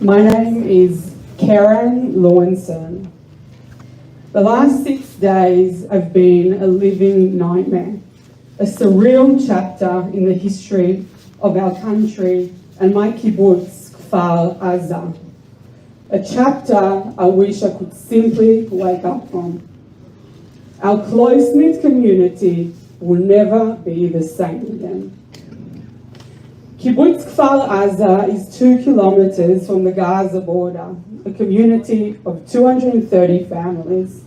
My name is Keren Lewinsohn. The last 6 days have been a living nightmare, a surreal chapter in the history of our country and my kibbutz, Kfar Aza. A chapter I wish I could simply wake up from. Our close-knit community will never be the same again. Kibbutz Kfar Aza is 2 kilometers from the Gaza border, a community of 230 families.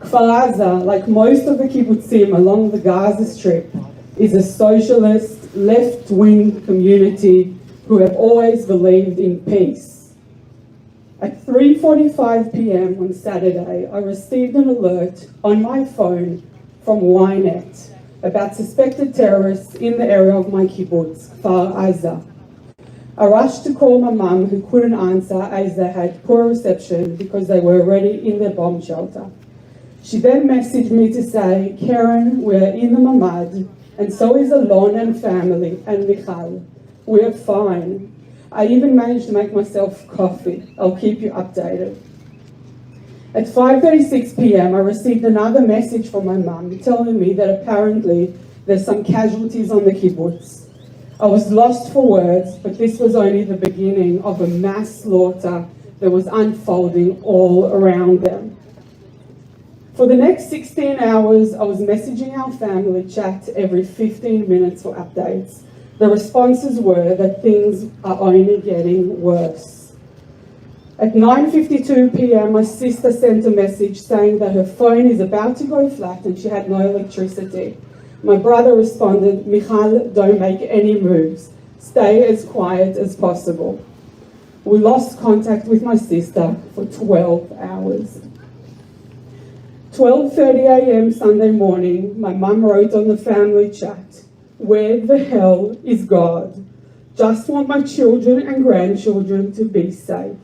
Kfar Aza, like most of the kibbutzim along the Gaza Strip, is a socialist, left-wing community who have always believed in peace. At 3:45 p.m. on Saturday, I received an alert on my phone from Ynet about suspected terrorists in the area of my kibbutz, Kfar Aza. I rushed to call my mum, who couldn't answer as they had poor reception because they were already in their bomb shelter. She then messaged me to say, "Keren, we're in the mamad, and so is Alon and family, and Michal. We're fine. I even managed to make myself coffee. I'll keep you updated." At 5:36 p.m, I received another message from my mum telling me that apparently there's some casualties on the kibbutz. I was lost for words, but this was only the beginning of a mass slaughter that was unfolding all around them. For the next 16 hours, I was messaging our family chat every 15 minutes for updates. The responses were that things are only getting worse. At 9:52 p.m, my sister sent a message saying that her phone is about to go flat and she had no electricity. My brother responded, "Michal, don't make any moves. Stay as quiet as possible." We lost contact with my sister for 12 hours. 12:30 a.m. Sunday morning, my mum wrote on the family chat, "Where the hell is God? Just want my children and grandchildren to be safe."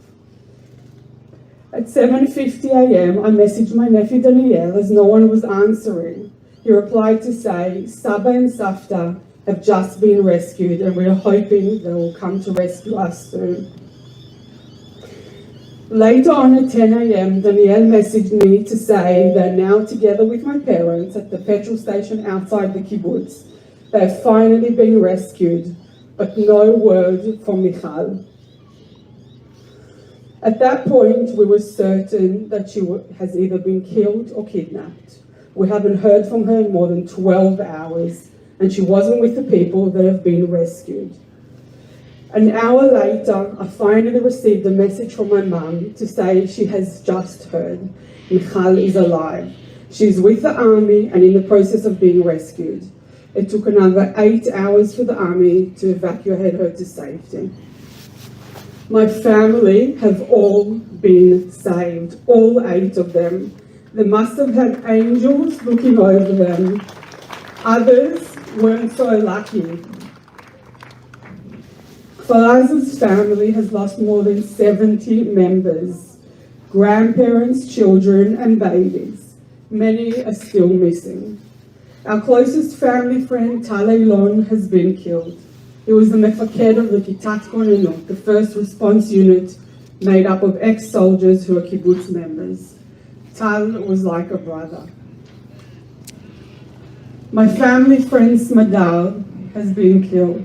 At 7:50 a.m, I messaged my nephew Daniel as no one was answering. He replied to say, "Saba and Safta have just been rescued and we are hoping they will come to rescue us soon." Later on at 10 a.m, Daniel messaged me to say they're now together with my parents at the petrol station outside the kibbutz. They have finally been rescued, but no word from Michal. At that point, we were certain that she has either been killed or kidnapped. We haven't heard from her in more than 12 hours, and she wasn't with the people that have been rescued. An hour later, I finally received a message from my mum to say she has just heard. Michal is alive. She's with the army and in the process of being rescued. It took another 8 hours for the army to evacuate her to safety. My family have all been saved, all 8 of them. They must have had angels looking over them. Others weren't so lucky. Kfar Aza's family has lost more than 70 members, grandparents, children and babies. Many are still missing. Our closest family friend, Tal Elon, has been killed. He was the mefaked of the Kitat Konenot, the first response unit made up of ex-soldiers who are kibbutz members. Tal was like a brother. My family friend Smadar has been killed.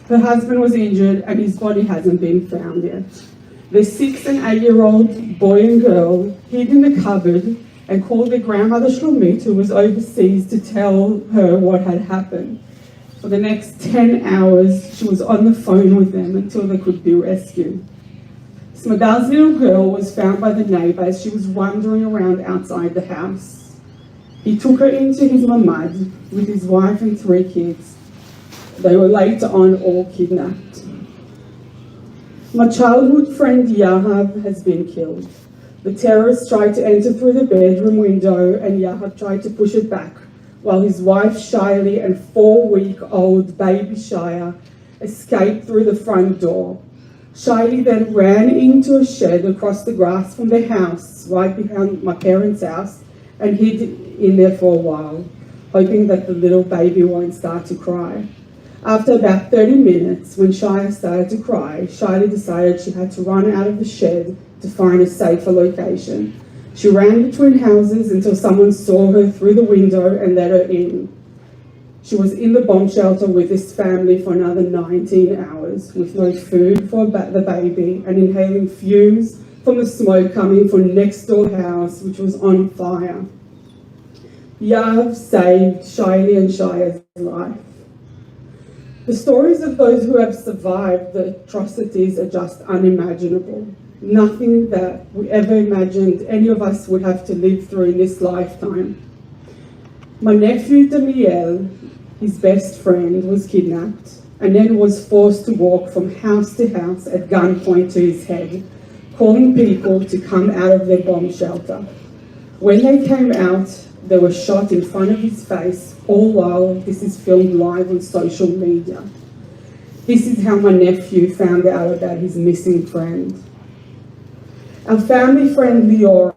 Her husband was injured and his body hasn't been found yet. The 6 and 8-year-old boy and girl hid in the cupboard and called their grandmother Shlomit, who was overseas, to tell her what had happened. For the next 10 hours, she was on the phone with them until they could be rescued. Smadar's little girl was found by the neighbor as she was wandering around outside the house. He took her into his mamad with his wife and 3 kids. They were later on all kidnapped. My childhood friend Yahav has been killed. The terrorists tried to enter through the bedroom window and Yahav tried to push it back, while his wife Shiley and 4-week-old baby Shaya escaped through the front door. Shiley then ran into a shed across the grass from their house, right behind my parents' house, and hid in there for a while, hoping that the little baby won't start to cry. After about 30 minutes, when Shia started to cry, Shiley decided she had to run out of the shed to find a safer location. She ran between houses until someone saw her through the window and let her in. She was in the bomb shelter with this family for another 19 hours, with no food for the baby and inhaling fumes from the smoke coming from next door house, which was on fire. Yav saved Shiley and Shia's life. The stories of those who have survived the atrocities are just unimaginable. Nothing that we ever imagined any of us would have to live through in this lifetime. My nephew Daniel, his best friend, was kidnapped and then was forced to walk from house to house at gunpoint to his head, calling people to come out of their bomb shelter. When they came out, they were shot in front of his face, all while this is filmed live on social media. This is how my nephew found out about his missing friend. Our family friend Lior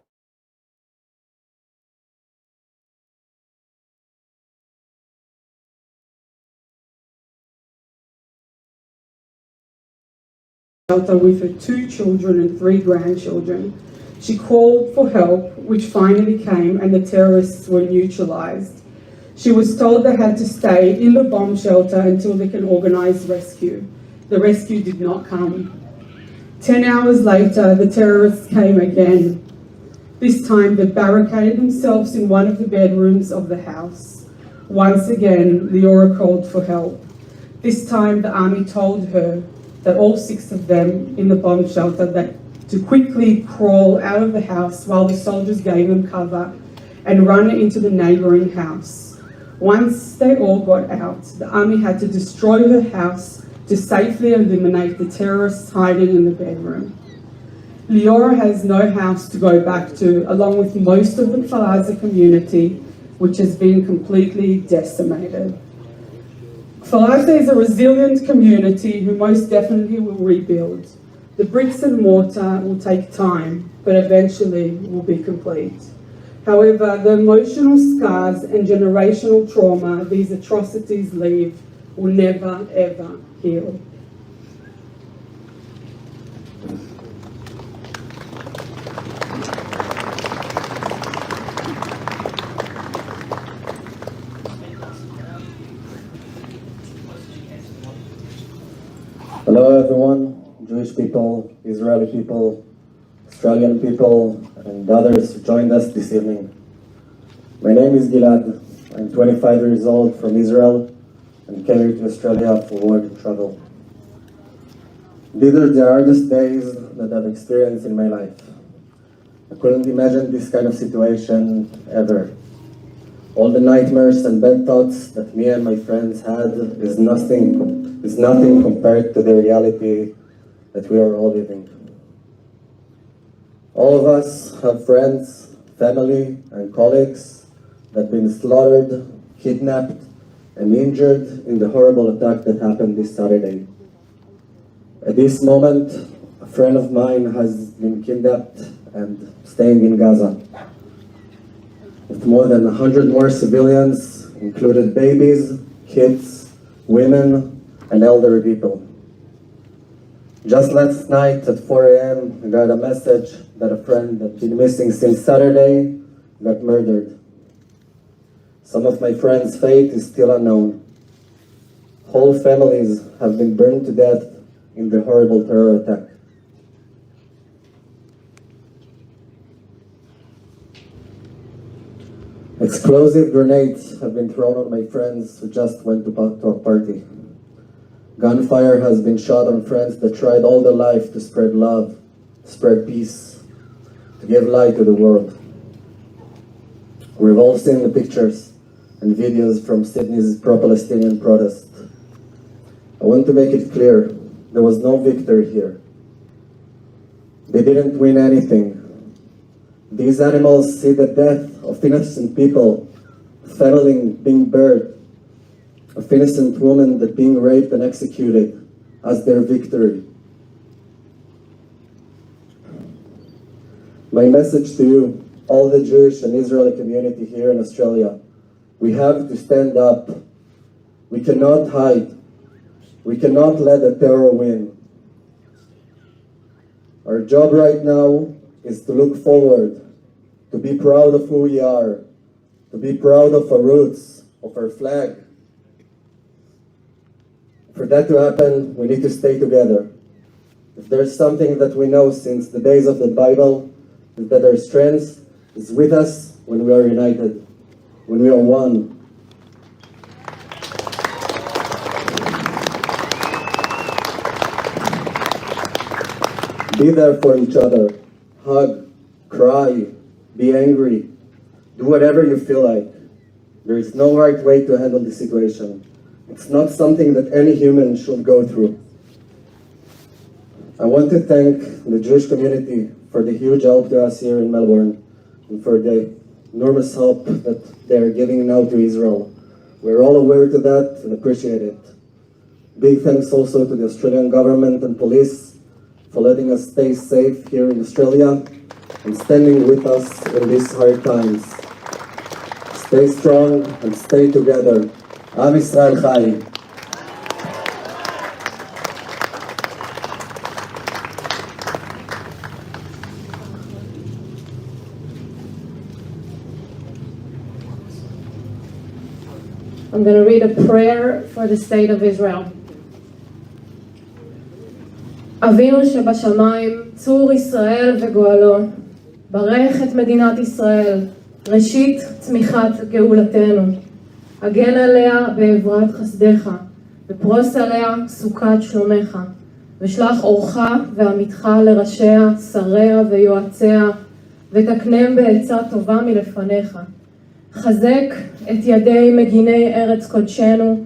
with her 2 children and 3 grandchildren. She called for help, which finally came, and the terrorists were neutralized. She was told they had to stay in the bomb shelter until they can organize rescue. The rescue did not come. 10 hours later, the terrorists came again. This time, they barricaded themselves in one of the bedrooms of the house. Once again, Leora called for help. This time, the army told her that all 6 of them in the bomb shelter that to quickly crawl out of the house while the soldiers gave them cover and run into the neighboring house. Once they all got out, the army had to destroy the house to safely eliminate the terrorists hiding in the bedroom. Leora has no house to go back to, along with most of the Kfar community, which has been completely decimated. Kfar is a resilient community who most definitely will rebuild. The bricks and mortar will take time, but eventually will be complete. However, the emotional scars and generational trauma these atrocities leave will never, ever heal. Hello everyone, Jewish people, Israeli people, Australian people, and others who joined us this evening. My name is Gilad. I'm 25 years old from Israel and came here to Australia for work and travel. These are the hardest days that I've experienced in my life. I couldn't imagine this kind of situation ever. All the nightmares and bad thoughts that me and my friends had is nothing compared to the reality that we are all living. All of us have friends, family, and colleagues that have been slaughtered, kidnapped, and injured in the horrible attack that happened this Saturday. At this moment, a friend of mine has been kidnapped and staying in Gaza, with more than 100 more civilians, included babies, kids, women, and elderly people. Just last night at 4 a.m., I got a message that a friend that had been missing since Saturday got murdered. Some of my friends' fate is still unknown. Whole families have been burned to death in the horrible terror attack. Explosive grenades have been thrown on my friends who just went to a party. Gunfire has been shot on friends that tried all their life to spread love, to spread peace, to give light to the world. We've all seen the pictures and videos from Sydney's pro-Palestinian protest. I want to make it clear, there was no victory here. They didn't win anything. These animals see the death of innocent people, family being burned, of innocent women that being raped and executed as their victory. My message to you, all the Jewish and Israeli community here in Australia, we have to stand up. We cannot hide. We cannot let the terror win. Our job right now is to look forward, to be proud of who we are, to be proud of our roots, of our flag. For that to happen, we need to stay together. If there's something that we know since the days of the Bible, is that our strength is with us when we are united, when we are one. Be there for each other. Hug, cry, be angry. Do whatever you feel like. There is no right way to handle the situation. It's not something that any human should go through. I want to thank the Jewish community for the huge help to us here in Melbourne and for the enormous help that they are giving now to Israel. We're all aware to that and appreciate it. Big thanks also to the Australian government and police for letting us stay safe here in Australia and standing with us in these hard times. Stay strong and stay together. Am Yisrael Chai. I'm going to read a prayer for the state of Israel. אבינו שבשמיים, צור ישראל וגואלו, ברך את מדינת ישראל, ראשית צמיחת גאולתנו. הגן עליה בעברת חסדך, ופרוס עליה סוכת שלומך, ושלח אורך ועמיתך לראשיה, שריה ויועציה, ותקנם בעצה טובה מלפניך. חזק את ידי מגיני ארץ קודשנו,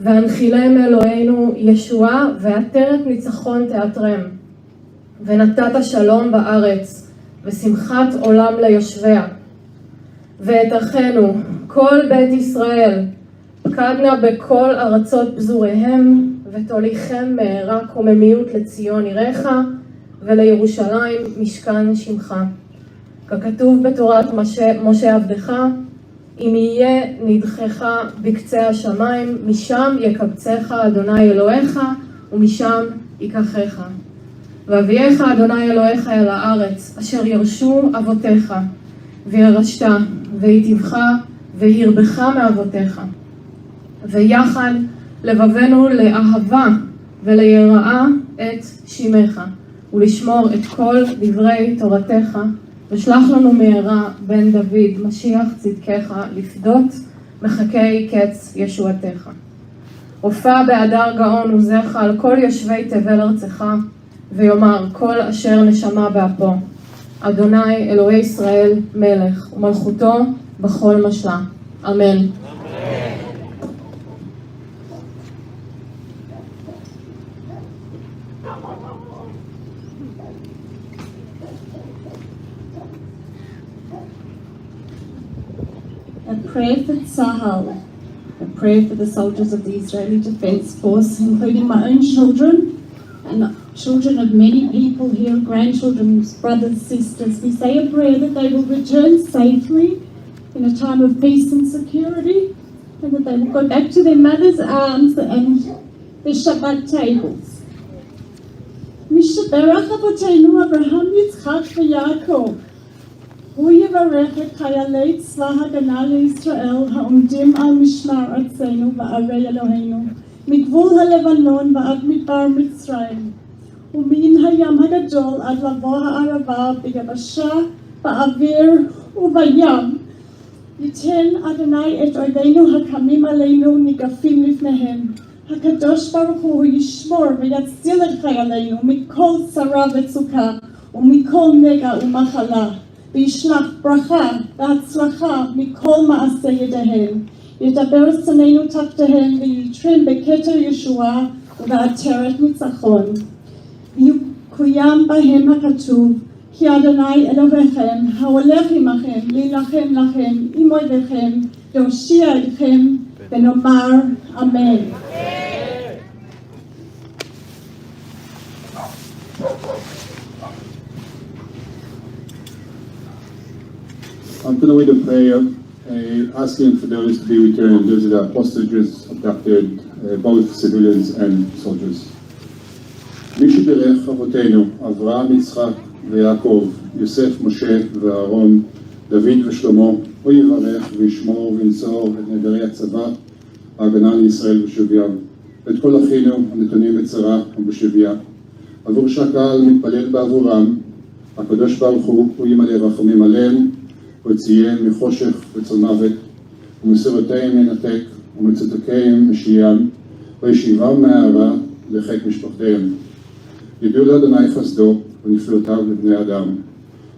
והנחילם אלוהינו ישועה ועטרת ניצחון תעטרם. ונתת שלום בארץ, ושמחת עולם ליושביה. ואת אחינו, כל בית ישראל, פקדנה בכל ארצות פזוריהם, ותוליכם מהרה קוממיות לציון עירך, ולירושלים משכן שמך. ככתוב בתורת משה עבדך, אם יהיה נדחך בקצה השמיים, משם יקבצך אדוני אלוהיך, ומשם ייקחך. ואביאך אדוני אלוהיך אל הארץ, אשר ירשו אבותיך, וירשת, ויטיבך, והרבך מאבותיך. ויחד לבבנו לאהבה וליראה את שמך, ולשמור את כל דברי תורתך, ושלח לנו מהרה בן דוד, משיח צדקך, לפדות מחכי קץ ישועתך. הופע באדר גאון עוזך על כל יושבי תבל ארצך, ויאמר כל אשר נשמה באפו, אדוני אלוהי ישראל מלך, ומלכותו בכל משלה. אמן. A prayer for Tzahal, a prayer for the soldiers of the Israeli Defense Force, including my own children and children of many people here, grandchildren, brothers, sisters. We say a prayer that they will return safely in a time of peace and security, and that they will go back to their mother's arms and their Shabbat tables. משברך אבותינו אברהם, יצחק ויעקב. הוא יברך את חיילי צבא הגנה לישראל העומדים על משמר ארצנו וערי אלוהינו, מגבול הלבנון ועד מדבר מצרים, ומן הים הגדול עד לבוא הערבה, ביבשה, באוויר ובים. ייתן אדוני את אויבינו הקמים עלינו ניגפים לפניהם. הקדוש ברוך הוא ישמור ויציל את חיילינו מכל צרה וצוקה ומכל נגע ומחלה. וישלח ברכה והצלחה מכל מעשה ידיהם. ידבר שונאינו תחתיהם ויתרם בכתר ישועה ובעטרת ניצחון. ויקוים בהם הכתוב, כי אדוני אלוהיכם ההולך עמכם להילחם לכם עם אויביכם להושיע אתכם, ונאמר אמן. I'm going to read a prayer asking for those to be returned, those that are hostages abducted both civilians and soldiers. מי שבירך אבותינו, אברהם, יצחק ויעקב, יוסף, משה ואהרון, דוד ושלמה, הוא יברך וישמור וינצור את נעדרי הצבא, ההגנה לישראל ושבויים, ואת כל אחינו הנתונים בצרה ובשביה. עבור שהקהל מתפלל בעבורם, הקדוש ברוך הוא ימלא רחמים עליהם, ויציין מחושך וצל מוות, ומסירותיהם ינתק, ומצוקותיהם משיעם, וישיבם מהערה לחיק משפחותיהם. ידעו לאדוני חסדו ונפלאותיו לבני אדם,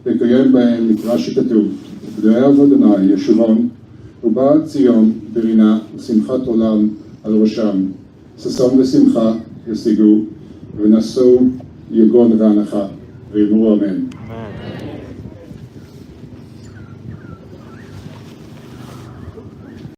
ויקיים בהם מקרא שכתוב, פדויי אדוני ישובון, ובא ציון ברינה ושמחת עולם על ראשם, ששון ושמחה ישיגו, ונשאו יגון והנחה, ואמרו אמן.